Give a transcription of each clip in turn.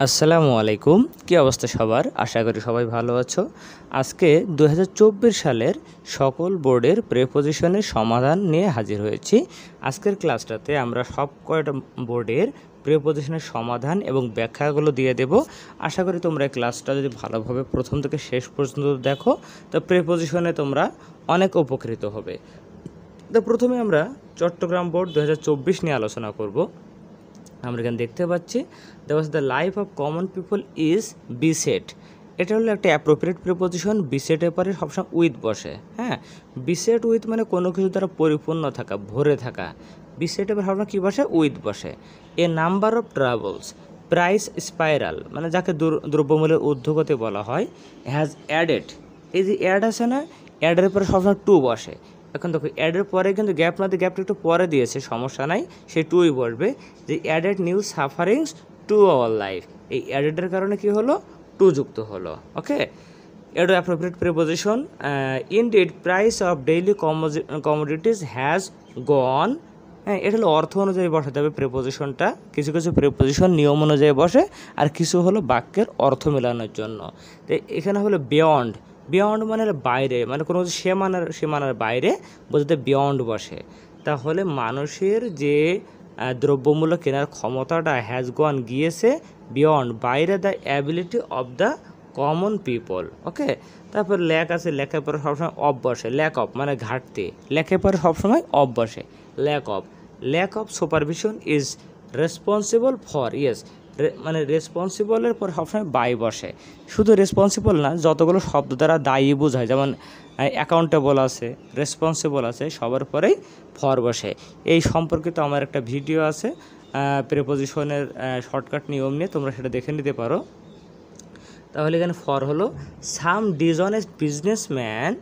আসসালামু আলাইকুম। কি অবস্থা সবার? আশা করি সবাই ভালো আছো। আজকে 2024 সালের সকল বোর্ডের প্রিপোজিশনের সমাধান নিয়ে হাজির হয়েছি। আজকের ক্লাসটাতে আমরা সব কয়টা বোর্ডের প্রিপোজিশনের সমাধান এবং ব্যাখ্যাগুলো দিয়ে দেব। আশা করি তোমরা এই ক্লাসটা যদি ভালোভাবে প্রথম থেকে শেষ পর্যন্ত দেখো তো প্রিপোজিশনে তোমরা অনেক উপকৃত হবে। তো প্রথমে আমরা চট্টগ্রাম বোর্ড 2024 নিয়ে আলোচনা করব। আমরা এখানে দেখতে পাচ্ছি the life of common people is beset. এটা হলো একটা অ্যাপ্রোপ্রিয়েট প্রিপোজিশন। বিসেটের পরে সবসময় উইথ বসে। হ্যাঁ, বিসেট উইথ মানে কোনো কিছু দ্বারা পরিপূর্ণ থাকা, ভরে থাকা। বিসেটের পরে সবসময় কী বসে? উইথ বসে। A number of travels price spiral, মানে যাকে দ্রব্যমূল্যের ঊর্ধ্বগতি বলা হয়, হ্যাজ অ্যাডেড। এই যে অ্যাড আছে না, অ্যাডের পরে সবসময় টু বসে। এখন দেখো অ্যাডের পরে কিন্তু গ্যাপ না দিয়ে গ্যাপটা একটু পরে দিয়েছে, সমস্যা নাই, সে টুই বসবে। যে added new sufferings to our life, এই অ্যাডেডের কারণে কি হলো? টু যুক্ত হলো। ওকে, এটা appropriate preposition. Indeed price of daily commodities has gone. হ্যাঁ, এটা হলো অর্থ অনুযায়ী বসাতে হবে প্রিপোজিশনটা। কিছু কিছু প্রিপোজিশন নিয়ম অনুযায়ী বসে, আর কিছু হলো বাক্যের অর্থ মেলানোর জন্য। তো এখানে হলো বিয়ন্ড। বিয়ন্ড মানে বাইরে, মানে কোনো কিছু সীমানার বাইরে বোঝাতে বিয়ন্ড বসে। তাহলে মানুষের যে দ্রব্যমূল্য কেনার ক্ষমতাটা হ্যাজ গন, গিয়েছে বিয়ন্ড, বাইরে the ability of the common people. Okay, তারপর ল্যাক আছে, ল্যাকের পরে সবসময় অফ বসে। ল্যাক অফ মানে ঘাটতি, ল্যাকের পরে সবসময় অফ বসে। Lack of supervision is responsible for, yes, মানে রেসপন্সিবলের পর সবসময় বাই বসে। শুধু রেসপন্সিবল না, যতগুলো শব্দ দ্বারা দায়ী বোঝায়, যেমন অ্যাকাউন্টেবল আছে, রেসপন্সিবল আছে, সবার পরেই ফর বসে। এই সম্পর্কিত আমার একটা ভিডিও আছে প্রিপোজিশনের শর্টকাট নিয়ম নিয়ে, তোমরা সেটা দেখে নিতে পারো। তাহলে এখানে ফর হলো সাম ডিসঅনেস্ট বিজনেসম্যান,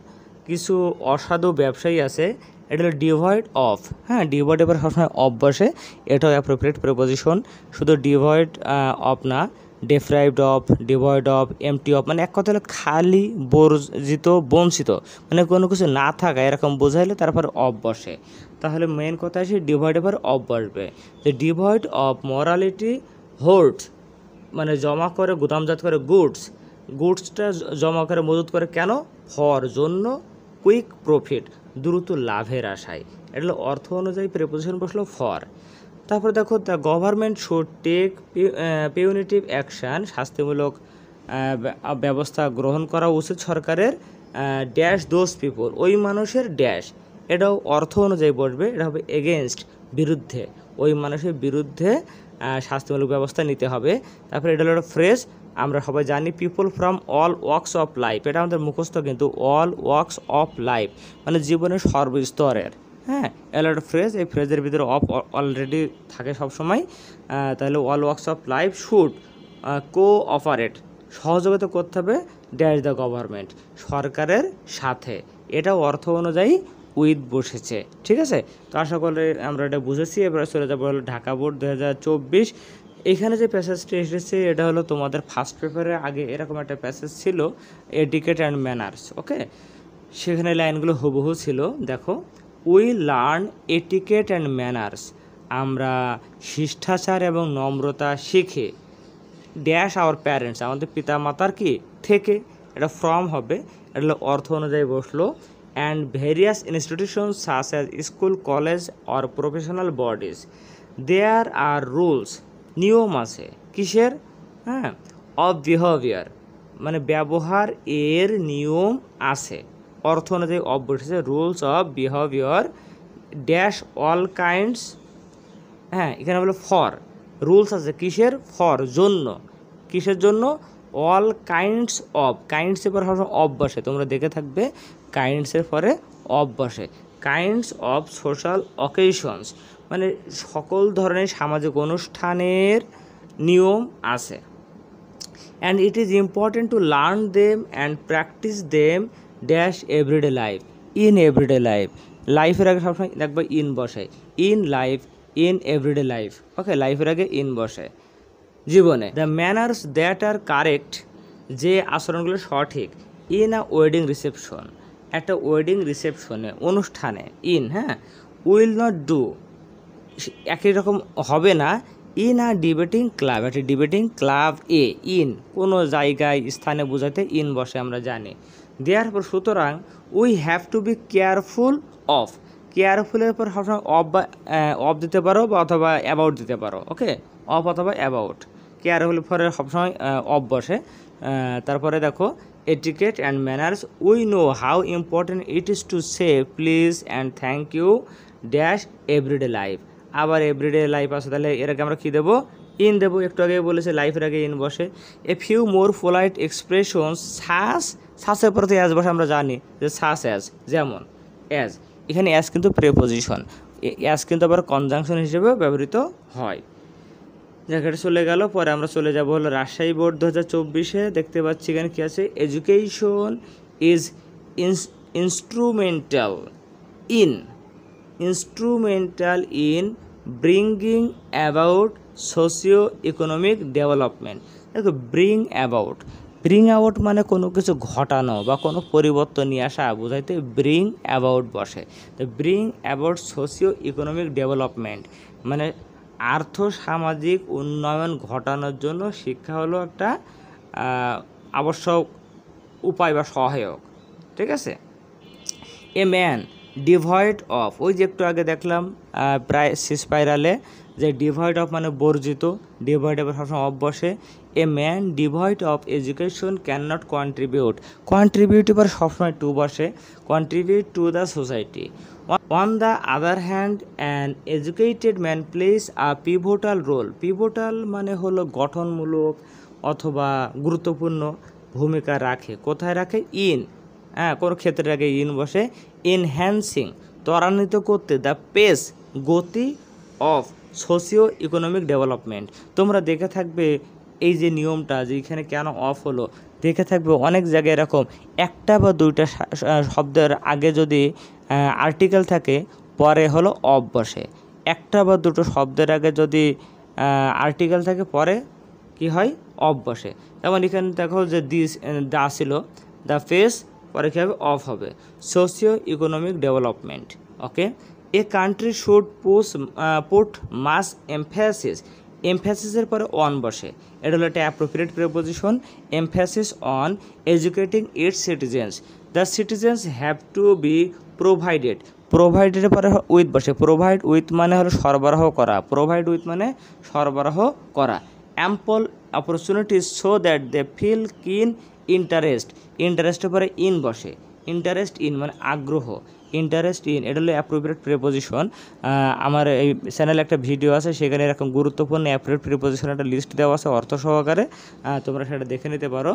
কিছু অসাধু ব্যবসায়ী আছে, এটা হলো ডিভয়েড অফ। হ্যাঁ, ডিভয়েড এবার সবসময় অফ বসে, এটাও অ্যাপ্রোপ্রিয়েট প্রিপোজিশন। শুধু ডিভয়েড অফ না, deprived of, devoid of, empty of, মানে এক কথা হলো খালি, বর্জিত, বঞ্চিত, মানে কোনো কিছু না থাকা এরকম বোঝাইলে তারপর অফ বসে। তাহলে মেন কথা আছে ডিভয়েড এবার অফ বসবে। যে ডিভয়েড অফ মরালিটি হোল্ড, মানে জমা করে, গুদামজাত করে গুডসটা জমা করে মজুত করে, কেন? ফর, জন্য, কুইক প্রফিট, দ্রুত লাভের আশায়। এটা হলো অর্থ অনুযায়ী প্রিপোজিশন বসলো ফর। তারপরে দেখো the government should take punitive action, শাস্তিমূলক ব্যবস্থা গ্রহণ করা উচিত সরকারের, ড্যাশ দোজ পিপল, ওই মানুষের ড্যাশ, এটাও অর্থ অনুযায়ী বসবে। এটা হবে এগেনস্ট, বিরুদ্ধে, ওই মানুষের বিরুদ্ধে শাস্তিমূলক ব্যবস্থা নিতে হবে। তারপরে এটা হলো ফ্রেজ, আমরা সবাই জানি people from all works of life, এটা আমাদের মুখস্থ কিন্তু, অল ওয়ার্কস অফ লাইফ মানে জীবনের সর্বস্তরের। হ্যাঁ, এল একটা ফ্রেজ, এই ফ্রেজের ভিতরে অফ অলরেডি থাকে সবসময়। তাহলে all works of life should cooperate, সহযোগিতা করতে হবে, ড্যাশ দ্য গভর্নমেন্ট, সরকারের সাথে। এটাও অর্থ অনুযায়ী উইথ বসেছে। ঠিক আছে, তো আশা করি আমরা এটা বুঝেছি। এবারে চলে যাবো হলো ঢাকা বোর্ড 2024। এখানে যে প্যাসেজটি এসেছে এটা হলো তোমাদের ফার্স্ট পেপারের আগে এরকম একটা প্যাসেজ ছিল, এটিকেট অ্যান্ড ম্যানার্স। ওকে, সেখানে লাইনগুলো হুবহু ছিল। দেখো, we learn etiquette and manners, আমরা শিষ্টাচার এবং নম্রতা শিখে, ড্যাশ আওয়ার প্যারেন্টস, আমাদের পিতা মাতার কি থেকে, এটা ফ্রম হবে, এটা হলো অর্থ অনুযায়ী বসলো। And various institutions such as school, college or professional bodies, there are rules, নিয়ম আছে, কিসের? হ্যাঁ, অফ বিহেভিয়ার, মানে ব্যবহার এর নিয়ম আছে, অর্থ অনুযায়ী অফ বসেছে। Rules of behaviour, dash all kinds, হ্যাঁ এখানে বলো ফর, রুলস আছে কিসের? ফর, জন্য, কিসের জন্য? অল কাইন্ডস অফ, কাইন্ডসের পরে সবসময় অফ বসে, তোমরা দেখে থাকবে কাইন্ডসের পরে অফ বসে। কাইন্ডস অফ সোশ্যাল অকেশনস, মানে সকল ধরনের সামাজিক অনুষ্ঠানের নিয়ম আছে। And it is important to learn them and practise them, dash everyday life, in everyday life, লাইফের আগে সবসময় দেখবে ইন বসে, in life, in everyday life. Okay, লাইফের আগে ইন বসে। জীবনে the manners that are correct, যে আচরণগুলো সঠিক, ইন আ ওয়েডিং রিসেপশন, একটা ওয়েডিং রিসেপশনে, অনুষ্ঠানে, ইন, হ্যাঁ, উইল নট ডু, একই রকম হবে না, ইন আ ডিবেটিং ক্লাব, একটা ডিবেটিং ক্লাব এ, ইন কোনো জায়গায় স্থানে বোঝাতে ইন বসে আমরা জানি। দেয়ারফর সুতরাং we have to be careful of, কেয়ারফুলের পর সবসময় অফ বা অফ দিতে পারো বা অথবা অ্যাবাউট দিতে পারো। ওকে, অফ অথবা অ্যাবাউট, কেয়ারফুল পরে সবসময় অফ বসে। তারপরে দেখো etiquette and manners, we know how important it is to say please and thank you dash everyday life. আবার এভরিডে লাইফ আছে, তাহলে এর আগে আমরা কী দেবো? ইন দেবো। একটু আগে বলেছে লাইফের আগে ইন বসে। A few more polite expressions, Saser পরে অ্যাজ বসে আমরা জানি যে সাস অ্যাজ, যেমন অ্যাজ। এখানে অ্যাজ কিন্তু প্রেপোজিশন, অ্যাজ কিন্তু আবার কনজাংশন হিসেবে ব্যবহৃত হয়। জায়গাটা চলে গেল। পরে আমরা চলে যাব হলো রাজশাহী বোর্ড 2024-এ। দেখতে পাচ্ছি এখানে কী আছে, education is instrumental in bringing about socio economic development. দেখো ব্রিং আউট মানে কোনো কিছু ঘটানো বা কোনো পরিবর্তন নিয়ে আসা বোঝাইতে ব্রিং অ্যাবাউট বসে। তো bring about socio economic development মানে আর্থ সামাজিক উন্নয়ন ঘটানোর জন্য শিক্ষা হলো একটা আবশ্যক উপায় বা সহায়ক। ঠিক আছে। এ ম্যান ডিভয়েড অফ, ওই যে একটু আগে দেখলাম প্রায় স্পাইরালে যে ডিভয়েড অফ মানে বর্জিত, ডিভয়েড অফ সবসময় অফ বসে। A man devoid of education can not contribute এবার সবসময় টু বসে, contribute to the society. On the other hand an educated man plays a pivotal role, pivotal মানে হলো গঠনমূলক অথবা গুরুত্বপূর্ণ ভূমিকা রাখে। কোথায় রাখে? ইন, কোনো ক্ষেত্রে আগে ইন বসে। এনহ্যান্সিং ত্বরান্বিত করতে, দ্য পেস গতি অফ সোশিও ইকোনমিক ডেভেলপমেন্ট। তোমরা দেখে থাকবে এই যে নিয়মটা যে এখানে কেন অফ হলো, দেখে থাকবে অনেক জায়গায় এরকম একটা বা দুইটা শব্দের আগে যদি আর্টিকেল থাকে পরে হলো অফ বসে, একটা বা দুটো শব্দের আগে যদি আর্টিকেল থাকে পরে কি হয়? অফ বসে। যেমন এখানে দেখো যে দা ছিল, দ্য ফেস পরে কী হবে? অফ হবে। Socio economic development. Okay. A country should put mass এমফ্যাসিসের পরে অন বসে, এটা হলো একটা appropriate preposition. Emphasis on educating its citizens, the citizens have to be প্রোভাইডের পরে উইথ বসে। প্রোভাইড উইথ মানে হলো সরবরাহ করা, প্রোভাইড উইথ মানে সরবরাহ করা। Ample opportunities so that they feel keen ইন্টারেস্টের পরে ইন বসে। ইন্টারেস্ট ইন মানে আগ্রহ, ইন্টারেস্ট ইন এটা হলো অ্যাপ্রোপ্রিয়েট প্রিপোজিশন। আমার এই চ্যানেলে একটা ভিডিও আছে, সেখানে এরকম গুরুত্বপূর্ণ অ্যাপ্রোপ্রিয়েট প্রিপোজিশন একটা লিস্ট দেওয়া আছে অর্থ সহকারে, তোমরা সেটা দেখে নিতে পারো।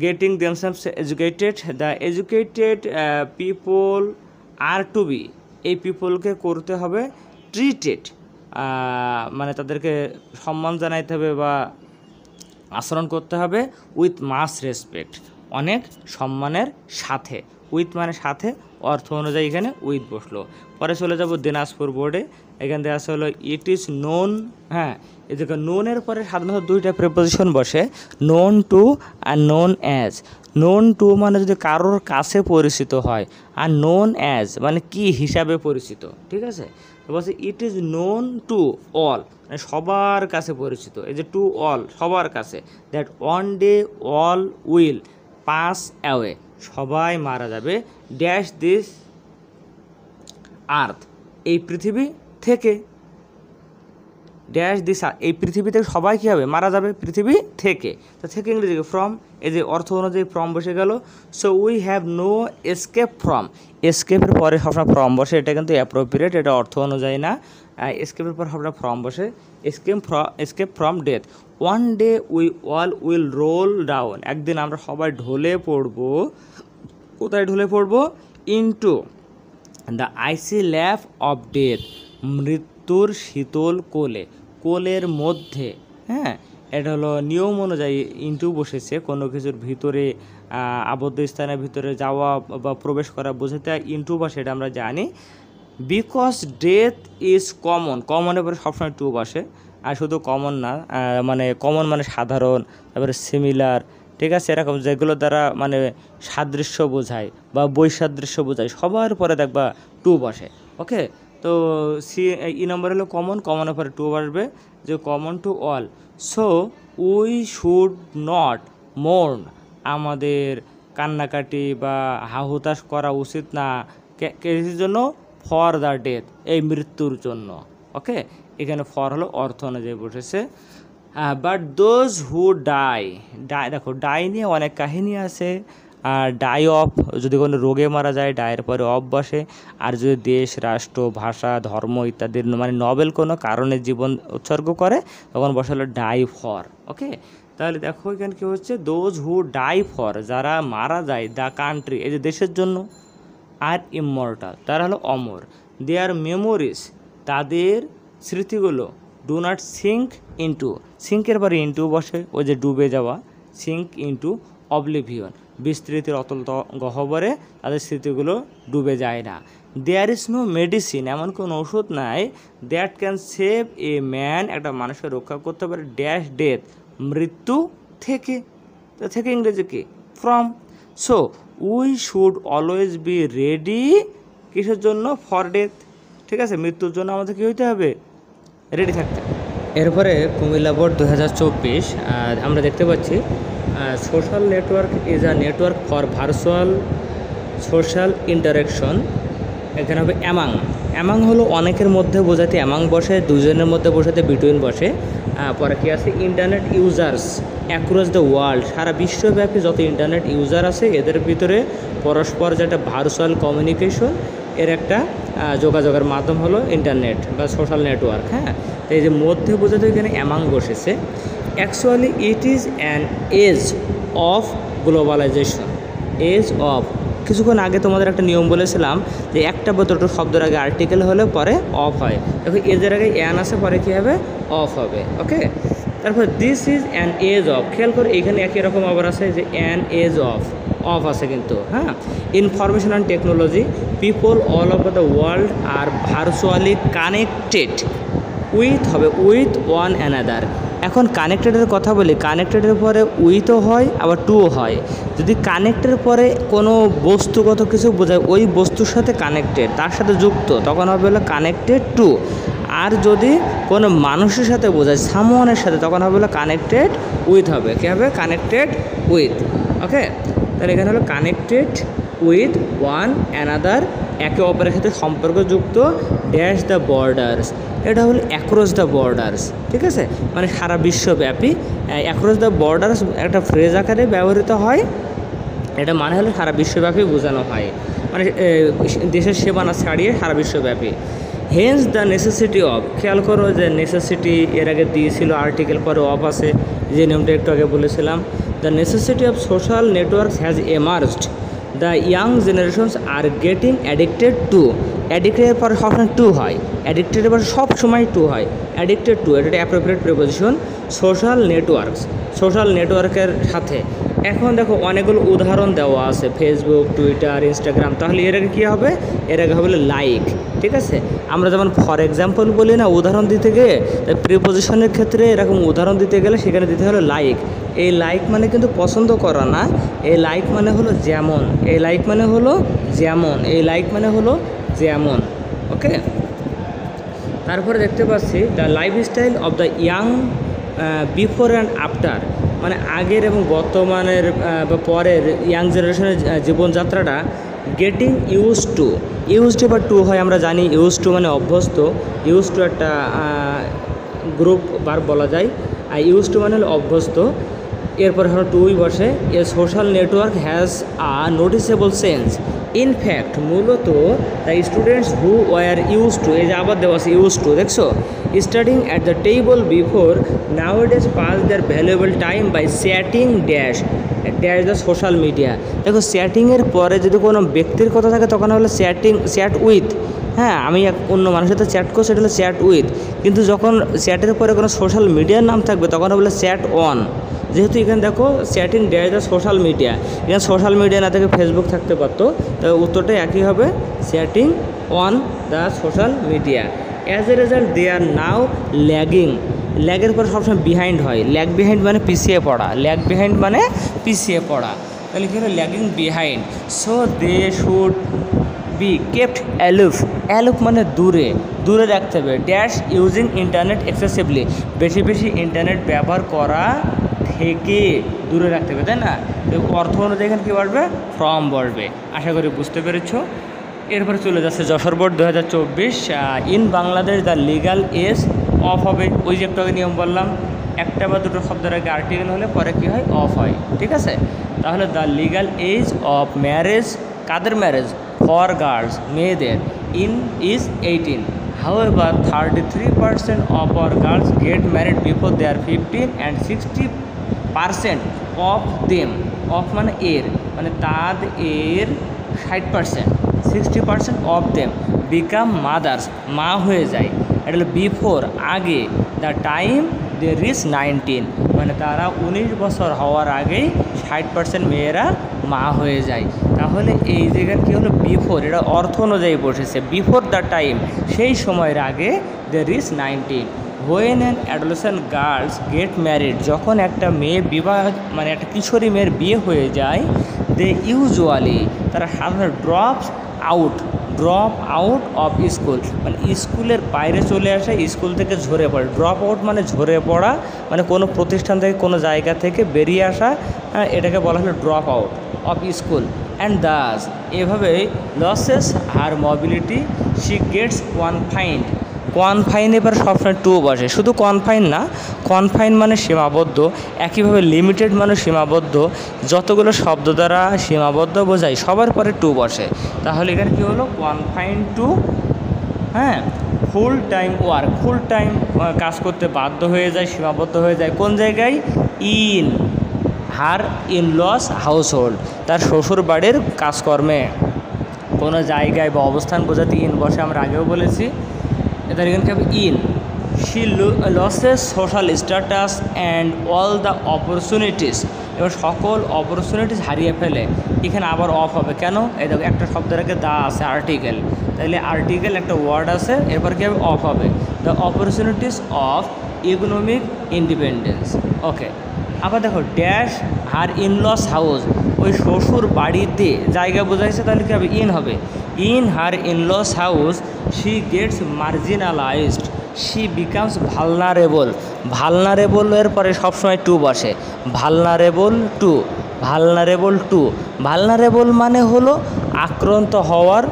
Getting themselves educated, the educated people are to be, এই পিপলকে করতে হবে ট্রিটেড, মানে তাদেরকে সম্মান জানাইতে হবে বা আচরণ করতে হবে উইথ মাস রেসপেক্ট, অনেক সম্মানের সাথে। উইথ মানে সাথে, অর্থ অনুযায়ী এখানে উইথ বসলো। পরে চলে যাব দিনাজপুর বোর্ডে। এখান থেকে আসা হলো ইট ইজ নোন। এদিকে নোনের পরে সাধারণত দুইটা প্রিপোজিশন বসে, known to are known as. Known to মানে যদি কারোর কাছে পরিচিত হয়, আর নোন অ্যাজ মানে কি হিসাবে পরিচিত। ঠিক আছে। বলছে it is known to all, মানে সবার কাছে পরিচিত। এই যে টু অল সবার কাছে, that one day all will pass away, সবাই মারা যাবে। ড্যাশ দিস আর্থ, এই পৃথিবী থেকে। ড্যাশ দিস, এই পৃথিবী থেকে সবাই কী হবে? মারা যাবে পৃথিবী থেকে। তো থেকে ইংরেজি ফ্রম, এই যে অর্থ অনুযায়ী ফ্রম বসে গেল। So we have no escape from, এসকেপের পরে সবসময় ফ্রম বসে, এটা কিন্তু অ্যাপ্রোপ্রিয়েট, এটা অর্থ অনুযায়ী না। এসকেপের পর সবসময় ফ্রম বসে। Escape from death. One day we all will role down, একদিন আমরা সবাই ঢলে পড়বো। কোথায় ঢলে পড়বো? Into the IC lap of death, মৃত্যুর শীতল কোলে, কোলের মধ্যে। এটা হলো নিয়ম অনুযায়ী ইনটু বসেছে, কোনো কিছুর ভিতরে আবদ্ধ স্থানের ভিতরে যাওয়া বা প্রবেশ করা বোঝাতে ইনটু বসে, এটা আমরা জানি। বিকজ ডেথ ইজ কমন, কমনের পরে সবসময় টু বসে। আর শুধু কমন না, মানে কমন মানে সাধারণ, তারপরে সিমিলার। ঠিক আছে, এরকম যেগুলো দ্বারা মানে সাদৃশ্য বোঝায় বা বৈসাদৃশ্য বোঝায়, সবার পরে দেখবা টু বসে। ওকে। তো সি ই নম্বর হলো কমন, কমনের পরে টু আসবে, যে common to all. So we should not মোর্ন, আমাদের কান্নাকাটি বা হাহুতাশ করা উচিত না, কিসের জন্য? ফর দ্য ডেথ, এই মৃত্যুর জন্য। ওকে, এখানে ফর হলো অর্থ অনুযায়ী বসেছে। বাট দোজ হু ডাই, দেখো ডাই নিয়ে অনেক কাহিনী আছে। আর ডাই অফ, যদি কোনো রোগে মারা যায় ডায়ের পরে অফ বসে। আর যদি দেশ, রাষ্ট্র, ভাষা, ধর্ম ইত্যাদির মানে নবেল কোনো কারণে জীবন উৎসর্গ করে তখন বসে হলো ডাই ফর। ওকে, তাহলে দেখো এখানে কী হচ্ছে, দোজ হু ডাই ফর, যারা মারা যায় দ্য কান্ট্রি, এই যে দেশের জন্য, আর ইমমর্টাল, তারা হলো অমর। দেয়ার মেমোরিজ, তাদের স্মৃতিগুলো, ডু নট সিঙ্ক ইন্টু, সিঙ্কের পরে ইন্টু বসে, ওই যে ডুবে যাওয়া, সিঙ্ক ইন্টু অবলিভিয়ন, বিস্তৃতির অতল গহ্বরে তাদের স্মৃতিগুলো ডুবে যায় না। দেয়ার ইজ নো মেডিসিন, এমন কোনো ওষুধ নাই, that can save a man, একটা মানুষকে রক্ষা করতে পারে, ড্যাশ ডেথ, মৃত্যু থেকে। তো থেকে ইংরেজি কি? From. So we should always be ready, কিসের জন্য? For death. ঠিক আছে, মৃত্যুর জন্য আমাদের কী হইতে হবে? রেডি থাকতে। এরপরে কুমিল্লা বোর্ড 2024 আমরা দেখতে পাচ্ছি social network is a network for virtual social interaction. এখানে হবে অ্যামাং। অ্যামাং হলো অনেকের মধ্যে বোঝাতে অ্যামাং বসে, দুজনের মধ্যে বোঝাতে বিটুইন বসে। পরে কি আছে? Internet users across the world, সারা বিশ্বব্যাপী যত ইন্টারনেট ইউজার আছে এদের ভিতরে পরস্পর যেটা ভার্চুয়াল কমিউনিকেশন, এর একটা যোগাযোগের মাধ্যম হলো ইন্টারনেট বা সোশ্যাল নেটওয়ার্ক। হ্যাঁ, তো এই যে মধ্যে বোঝাতে এখানে অ্যামাং বসেছে। Actually it is an age of globalisation, age of. কিছুক্ষণ আগে তোমাদের একটা নিয়ম বলেছিলাম যে একটা বা দুটো শব্দের আগে আর্টিকেল হলে পরে অফ হয়। দেখো এজের আগে অ্যান আছে, পরে কী হবে? অফ হবে। ওকে, তারপর this is an age of, খেয়াল করে এখানে একই রকম আবার আছে যে অ্যান এজ অফ, অফ আছে কিন্তু। হ্যাঁ, information and technology, people all over the world are virtually connected with, হবে উইথ ওয়ান অ্যানাদার। এখন কানেক্টেডের কথা বলি, কানেক্টেডের পরে উইথও হয় আবার টুও হয়। যদি কানেক্টের পরে কোনো বস্তুগত কিছু বোঝায়, ওই বস্তুর সাথে কানেক্টেড, তার সাথে যুক্ত, তখন হবে হলো কানেক্টেড টু। আর যদি কোনো মানুষের সাথে বোঝায়, সামওয়ানের সাথে, তখন হবে হলো কানেক্টেড উইথ, হবে কী হবে? Connected with. ওকে, তাহলে এখানে হলো কানেক্টেড উইথ ওয়ান অ্যানাদার, একে অপরের সাথে সম্পর্কযুক্ত, ড্যাশ দ্য বর্ডার্স, এটা হলো অ্যাক্রস দ্য বর্ডার্স। ঠিক আছে, মানে সারা বিশ্বব্যাপী। অ্যাক্রস দ্য বর্ডার্স একটা ফ্রেজ আকারে ব্যবহৃত হয়, এটা মানে হলো সারা বিশ্বব্যাপী বোঝানো হয়, মানে দেশের সীমানা ছাড়িয়ে সারা বিশ্বব্যাপী। হেন্স দ্য নেসেসিটি অফ, খেয়াল করো যে নেসেসিটি এর আগে দিয়েছিল আর্টিকেল, পরে অফ আছে, যে নিয়মটা একটু আগে বলেছিলাম। The necessity of social networks has emerged, the young generations are getting addicted to, অ্যাডিক্টেডের পরে সবসময় টু হয়, অ্যাডিক্টেডের পরে সব সময় টু হয়, অ্যাডিক্টেড টু, এটা appropriate preposition. Social networks, social নেটওয়ার্কের সাথে। এখন দেখো অনেকগুলো উদাহরণ দেওয়া আছে, ফেসবুক, টুইটার, ইনস্টাগ্রাম, তাহলে এর আগে কী হবে? এর আগে হবে লাইক। ঠিক আছে, আমরা যেমন ফর এক্সাম্পল বলি না উদাহরণ দিতে গিয়ে, প্রিপোজিশনের ক্ষেত্রে এরকম উদাহরণ দিতে গেলে সেখানে দিতে হলো লাইক। এই লাইক মানে কিন্তু পছন্দ করা না, এই লাইক মানে হলো যেমন, এই লাইক মানে হলো যেমন, এই লাইক মানে হলো যেমন। ওকে, তারপরে দেখতে পাচ্ছি the lifestyle of the young before and after, মানে আগের এবং বর্তমানের বা পরের ইয়াং জেনারেশনের জীবনযাত্রাটা। Getting use to, use to বা টু হয় আমরা জানি, ইউজ টু মানে অভ্যস্ত, ইউজ টু একটা গ্রুপ বার বলা যায়, আর ইউজ টু মানে হলো অভ্যস্ত, এরপর হলো টুই বসে। A social network has a noticeable sense, in fact মূলত the students who were use to, এই যে আবার দেওয়া আছে ইউজ টু, দেখছো, studying at the table before nowadays pass their valuable time by chatting dash dash the social media. দেখো চ্যাটিংয়ের পরে যদি কোনো ব্যক্তির কথা থাকে তখন হলো চ্যাটিং, চ্যাট উইথ। হ্যাঁ, আমি অন্য মানুষের সাথে চ্যাট করছি, সেটা হলো চ্যাট উইথ। কিন্তু যখন চ্যাটের পরে কোনো সোশ্যাল মিডিয়ার নাম থাকবে তখন হবে চ্যাট অন। যেহেতু এখানে দেখো chatting dash the social media, এখানে সোশ্যাল মিডিয়া না থেকে ফেসবুক থাকতে পারতো, তবে উত্তরটা একই হবে, chatting on the social media. As a result they are now lagging, ল্যাগের পর সবসময় বিহাইন্ড হয়, ল্যাগ বিহাইন্ড মানে পিছিয়ে পড়া, ল্যাগ বিহাইন্ড মানে পিছিয়ে পড়া, তাহলে কী হলো? Lagging behind. So they should be kept aloof, aloof মানে দূরে, দূরে রাখতে হবে। ড্যাশ ইউজিং ইন্টারনেট এক্সেসিভলি, বেশি বেশি ইন্টারনেট ব্যবহার করা থেকে দূরে রাখতে হবে, তাই না? তো অর্থ অনুযায়ী এখানে কী বলবে? ফ্রম বলবে। আশা করি বুঝতে পেরেছো। এরপরে চলে যাচ্ছে Jessore board 2024। In Bangladesh the legal age of হবে, ওই যে একটু আগে নিয়ম বললাম, একটা বা দুটো শব্দের আগে আর্টিকেল হলে পরে কী হয়? অফ হয়, ঠিক আছে? তাহলে the legal age of marriage, কাদের ম্যারেজ? ফর গার্লস, মেয়েদের, is 18। However, 33% of our girls get married before they are 15 and 60% of them, of মানে এর, মানে তাদের 60%, 60% of them become mothers, মা হয়ে যায়। এটা হলো বিফোর, আগে, দ্য টাইম দে রিচ 19, মানে তারা 19 বছর হওয়ার আগেই 60% মেয়েরা মা হয়ে যায়। তাহলে এই জায়গার কী হলো? বিফোর, এটা অর্থ অনুযায়ী বসেছে। বিফোর দ্য টাইম, সেই সময়ের আগে, they reach 19। When an adolescent girls get married, যখন একটা মেয়ে বিবাহ, মানে একটা কিশোরী মেয়ের বিয়ে হয়ে যায়, দে ইউজুয়ালি, তারা সাধারণত ড্রপ আউট অফ স্কুল, মানে স্কুলের বাইরে চলে আসে, স্কুল থেকে ঝরে পড়ে। ড্রপ আউট মানে ঝরে পড়া, মানে কোনো প্রতিষ্ঠান থেকে, কোনো জায়গা থেকে বেরিয়ে আসা, এটাকে বলা হলো drop out of school. And thus, এভাবে loses her mobility, she gets confined. Confine এবার সবসময় টু বসে, শুধু কনফাইন না, কনফাইন মানে সীমাবদ্ধ, একইভাবে লিমিটেড মানে সীমাবদ্ধ, যতগুলো শব্দ দ্বারা সীমাবদ্ধ বোঝায় সবার পরে টু বসে। তাহলে এখানে কী হলো? কনফাইন টু, হ্যাঁ, full time work, full time কাজ করতে বাধ্য হয়ে যায়, সীমাবদ্ধ হয়ে যায়। কোন জায়গায়? In her in laws household, তার শ্বশুর বাড়ির কাজকর্মে। কোনো জায়গায় বা অবস্থান বোঝাতে ইন বসে, আমরা আগেও বলেছি। এদের এখানে কী হবে? In. She losses social status and all the opportunities, এবার সকল অপরচুনিটিস হারিয়ে ফেলে। এখানে আবার অফ হবে কেন? এই দেখো, একটা শব্দের আগে দা আছে, আর্টিকেল, তাহলে আর্টিকেল একটা ওয়ার্ড আছে, এরপর কী হবে? অফ হবে। The opportunities of economic independence. Okay, আবার দেখো, dash her in laws house, ওই শ্বশুর বাড়িতে জায়গা বোঝাইছে, তাহলে কী হবে? ইন হবে। In her in laws house she gets marginalised, she becomes vulnerable. ভালনারেবলের পরে সবসময় টু বসে, vulnerable to, vulnerable to. Vulnerable মানে হলো আক্রান্ত হওয়ার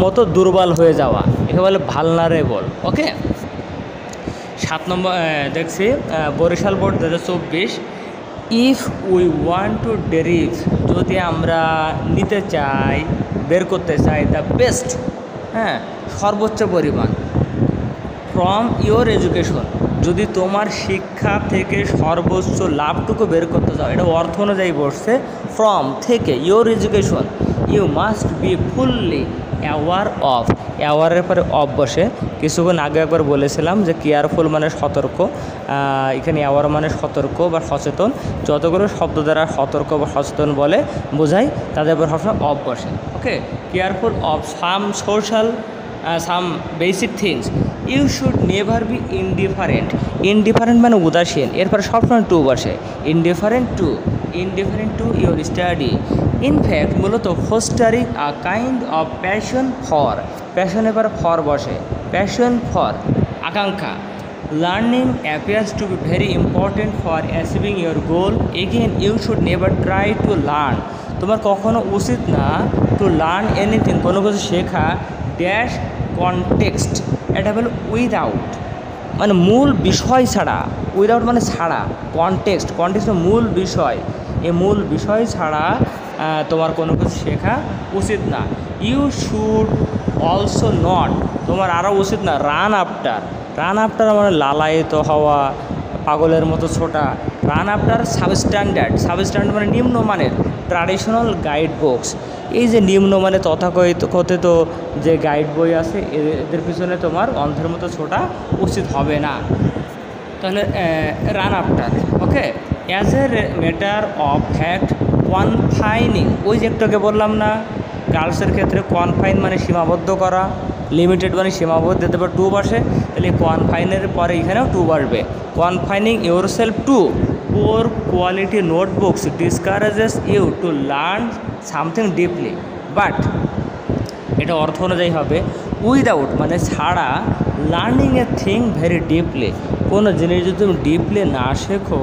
মতো দুর্বল হয়ে যাওয়া, একে বলে ভালনারেবল। ওকে, 7 নম্বর দেখছি Barishal board 2024। If we want to derive, যদি আমরা নিতে চাই, বের করতে চাই, দ্য বেস্ট, হ্যাঁ, সর্বোচ্চ পরিমাণ, ফ্রম ইওর এডুকেশন, যদি তোমার শিক্ষা থেকে সর্বোচ্চ লাভটুকু বের করতে চাও, এটা অর্থ অনুযায়ী বসছে। ফ্রম থেকে, your education, you must be fully aware of, অ্যাওয়ারের পরে অফ বসে। কিছুক্ষণ আগে একবার বলেছিলাম যে কেয়ারফুল মানে সতর্ক, এখানে অ্যাওয়ার মানে সতর্ক বা সচেতন। যতগুলো শব্দ দ্বারা সতর্ক বা সচেতন বলে বোঝায়, তাদের উপর সবসময় অফ বসে। Okay, careful of some social, some basic things, you should never be indifferent. Indifferent মানে উদাসীন, এরপরে সবসময় টু বসে। Indifferent to, indifferent to your study. In fact মূলত fostering a kind of passion for, প্যাশনের পর ফর বসে, প্যাশন ফর, আকাঙ্ক্ষা। Learning appears to be very important for achieving your goal. Again you should never try to learn, তোমার কখনো উচিত না to learn anything, কোনো কিছু শেখা, ড্যাশ কনটেক্সট, এটা হলো উইদাউট, মানে মূল বিষয় ছাড়া, উইদাউট মানে ছাড়া, কনটেক্সট, কনটেক্সট মূল বিষয়, এই মূল বিষয় ছাড়া তোমার কোনো কিছু শেখা উচিত না। ইউ শুড অলসো নট, তোমার আরও উচিত না রান আফটার, রান আফটার মানে লালায়িত হওয়া, পাগলের মতো ছোটা। রান আফটার সাবস্ট্যান্ডার্ড, সাবস্ট্যান্ডার্ড মানে নিম্নমানের, ট্র্যাডিশনাল গাইড বুকস, এই যে নিম্নমানের তথাকথিত যে গাইড বই আছে, এদের পিছনে তোমার অন্ধের মতো ছোটা উচিত হবে না। তাহলে run after. Okay, as a matter of fact, confining, ওই যে একটাকে বললাম না, গার্লসের ক্ষেত্রে কনফাইন মানে সীমাবদ্ধ করা, লিমিটেড মানে সীমাবদ্ধ, দিতে পারে টু বসে, তাহলে কনফাইনের পরে এখানেও টু বসবে। Confining yourself to poor quality notebooks discourages you to learn something deeply, but এটা অর্থ অনুযায়ী হবে উইদাউট মানে ছাড়া, learning a thing very deeply, কোনো জিনিস যদি তুমি ডিপলি না শেখো,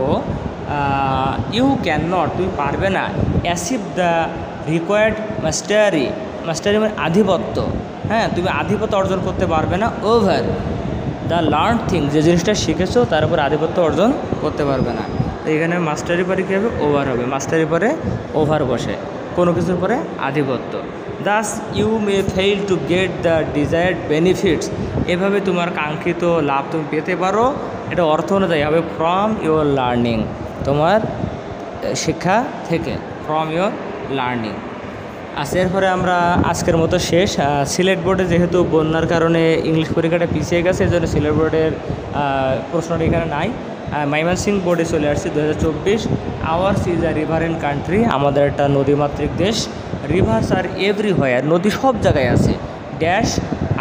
ইউ ক্যান নট, তুমি পারবে না, অ্যাচিভ দ্য রিকোয়ার্ড মাস্টারি, মাস্টারি মানে আধিপত্য, হ্যাঁ, তুমি আধিপত্য অর্জন করতে পারবে না ওভার দ্য লার্ন থিং, যে জিনিসটা শিখেছো তার উপর আধিপত্য অর্জন করতে পারবে না। তো এখানে মাস্টারি পরে কী হবে, ওভার হবে, মাস্টারি পরে ওভার বসে, কোনো কিছুর পরে আধিপত্য। Thus you may fail to get the desired benefits, এভাবে তোমার কাঙ্ক্ষিত লাভ তুমি পেতে পারো, এটা অর্থ অনুযায়ী হবে ফ্রম ইউর লার্নিং, তোমার শিক্ষা থেকে, ফ্রম ইউর লার্নিং। আচ্ছা, এরপরে আমরা আজকের মতো শেষ। সিলেট বোর্ডে যেহেতু বন্যার কারণে ইংলিশ পরীক্ষাটা পিছিয়ে গেছে, এই জন্য সিলেট বোর্ডের প্রশ্নটা এখানে নাই। ময়মনসিংহ বোর্ডে চলে আসছে 2024। আওয়ার্স ইজ আ রিভারেন্ট কান্ট্রি, আমাদের একটা নদীমাতৃক দেশ। রিভার্স আর এভরিহোয়ার, নদী সব জায়গায় আছে। ড্যাশ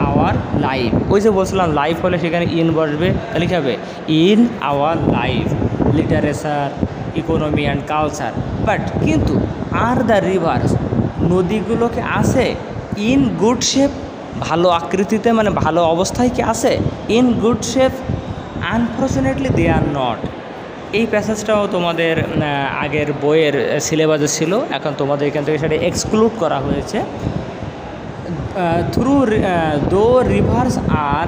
আওয়ার লাইফ, ওই যে বলছিলাম লাইফ হলে সেখানে ইন বসবে, তাহলে কী হবে, in our life, literature, economy and culture. But কিন্তু আর দ্য রিভার্স, নদীগুলোকে আছে ইন গুড শেপ, ভালো আকৃতিতে মানে ভালো অবস্থায় কি আছে, in good shape, unfortunately they are not. এই প্যাসেজটাও তোমাদের আগের বইয়ের সিলেবাসে ছিল, এখন তোমাদের এখান থেকে সেটা এক্সক্লুড করা হয়েছে। Through those rivers are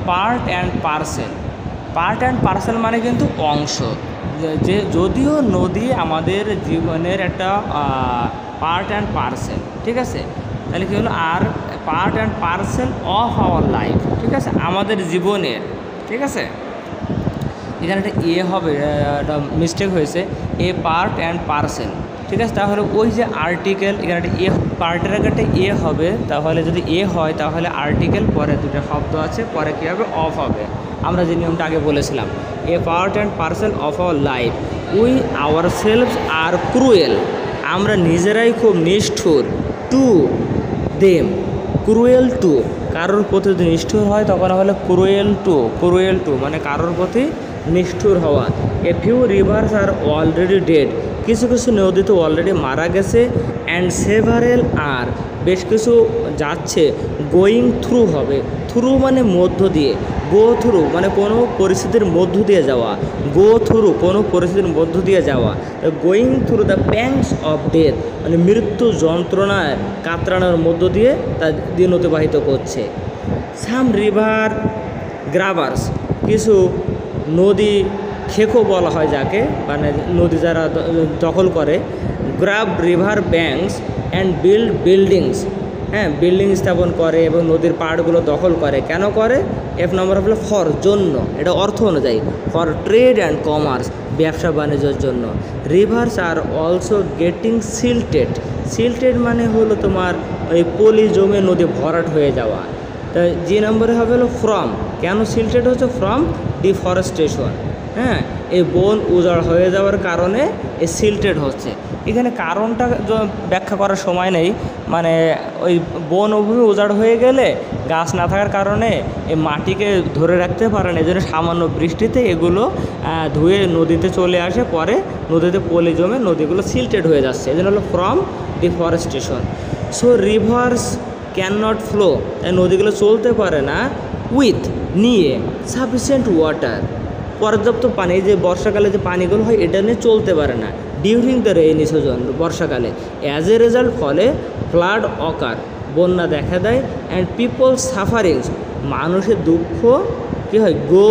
part and parcel, part and parcel মানে কিন্তু অংশ, যে যদিও নদী আমাদের জীবনের একটা পার্ট অ্যান্ড পার্সেল, ঠিক আছে, তাহলে কী হলো, আর part and parcel of our life, ঠিক আছে, আমাদের জীবনের, ঠিক আছে। এখানে একটা এ হবে, একটা মিস্টেক হয়েছে, এ পার্ট অ্যান্ড পার্সেল, ঠিক আছে। তাহলে ওই যে আর্টিকেল, এখানে একটা এ, পার্টের আগে একটা এ হবে, তাহলে যদি এ হয় তাহলে আর্টিকেল, পরে দুটো শব্দ আছে, পরে কী হবে, অফ হবে, আমরা যে নিয়মটা আগে বলেছিলাম। A part and parcel of our life, we ourselves are cruel, আমরা নিজেরাই খুব নিষ্ঠুর, টু দেম, ক্রুয়েল টু, কারোর প্রতি যদি নিষ্ঠুর হয় তখন হলো ক্রুয়েল টু, ক্রুয়েল টু মানে কারোর প্রতি নিষ্ঠুর হওয়া। A few rivers are already dead, কিছু কিছু নদী তো অলরেডি মারা গেছে, অ্যান্ড সেভারেল আর, বেশ কিছু যাচ্ছে, গোয়িং থ্রু হবে, থ্রু মানে মধ্য দিয়ে, গো থ্রু মানে কোনো পরিস্থিতির মধ্য দিয়ে যাওয়া, গো থ্রু কোনো পরিস্থিতির মধ্য দিয়ে যাওয়া, going through the প্যাংস of death মানে মৃত্যু যন্ত্রণায় কাতরানোর মধ্য দিয়ে তার দিন অতিবাহিত করছে। সাম রিভার গ্রাবার্স, কিছু নদী খেকো বলা হয় যাকে, মানে নদী যারা দখল করে, grab river banks and build buildings, হ্যাঁ, বিল্ডিং স্থাপন করে এবং নদীর পাড়গুলো দখল করে, কেন করে, এফ নম্বর হলো ফর জন্য, এটা অর্থ অনুযায়ী, ফর ট্রেড অ্যান্ড কমার্স, ব্যবসা বাণিজ্যের জন্য। রিভার্স আর অলসো গেটিং সিল্টেড, সিল্টেড মানে হলো তোমার ওই পলি জমে নদী ভরাট হয়ে যাওয়া। তা যে নম্বরে হবে হলো ফ্রম, কেন সিল্টেড হচ্ছে, ফ্রম ডিফরেস্টেশন, হ্যাঁ, এই বন উজাড় হয়ে যাওয়ার কারণে এই সিল্টেড হচ্ছে। এখানে কারণটা ব্যাখ্যা করার সময় নেই, মানে ওই বনভূমি উজাড় হয়ে গেলে গাছ না থাকার কারণে এই মাটিকে ধরে রাখতে পারে না, এই জন্য সামান্য বৃষ্টিতে এগুলো ধুয়ে নদীতে চলে আসে, পরে নদীতে পলি জমে নদীগুলো সিল্টেড হয়ে যাচ্ছে, এই জন্য হলো from deforestation. So rivers can not flow, তাই নদীগুলো চলতে পারে না, উইথ নিয়ে সাফিসিয়েন্ট ওয়াটার, পর্যাপ্ত পানি, যে বর্ষাকালে যে পানিগুলো হয় এটা নিয়ে চলতে পারে না, ডিউরিং দ্য রেইনি সিজন বর্ষাকালে, অ্যাজ এ রেজাল্ট ফলে ফ্লাড অকার, বন্যা দেখা দেয়, অ্যান্ড পিপল সাফারিংস, মানুষের দুঃখ কী হয়, গো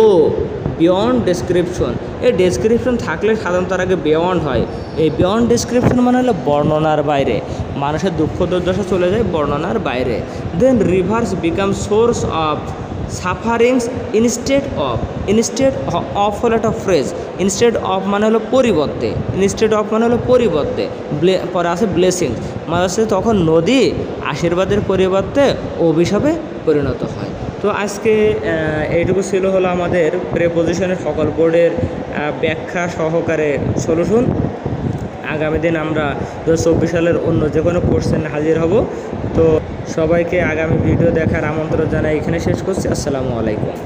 বিয়ন্ড ডেসক্রিপশন, এই ডেসক্রিপশন থাকলে সাধারণত তার আগে বিয়ন্ড হয়, এই বিয়ন্ড ডেসক্রিপশন মানে হলো বর্ণনার বাইরে, মানুষের দুঃখ দুর্দশা চলে যায় বর্ণনার বাইরে। Then rivers become source of sufferings instead of হলো একটা ফ্রেজ, ইনস্টেড অফ মানে হলো পরিবর্তে, ইনস্টেড অফ মানে হলো পরিবর্তে, পরে আছে ব্লেসিং মানে হচ্ছে তখন নদী আশীর্বাদের পরিবর্তে অভিশাপে পরিণত হয়। তো আজকে এইটুকু ছিল হলো আমাদের প্রেপোজিশনের সকল বোর্ডের ব্যাখ্যা সহকারে সলিউশন। আগামী দিন আমরা 2024 সালের অন্য যে কোনো কোশ্চেন হাজির হব। তো সবাইকে আগামী ভিডিও দেখার আমন্ত্রণ জানাই এখানে শেষ করছি। আসসালামু আলাইকুম।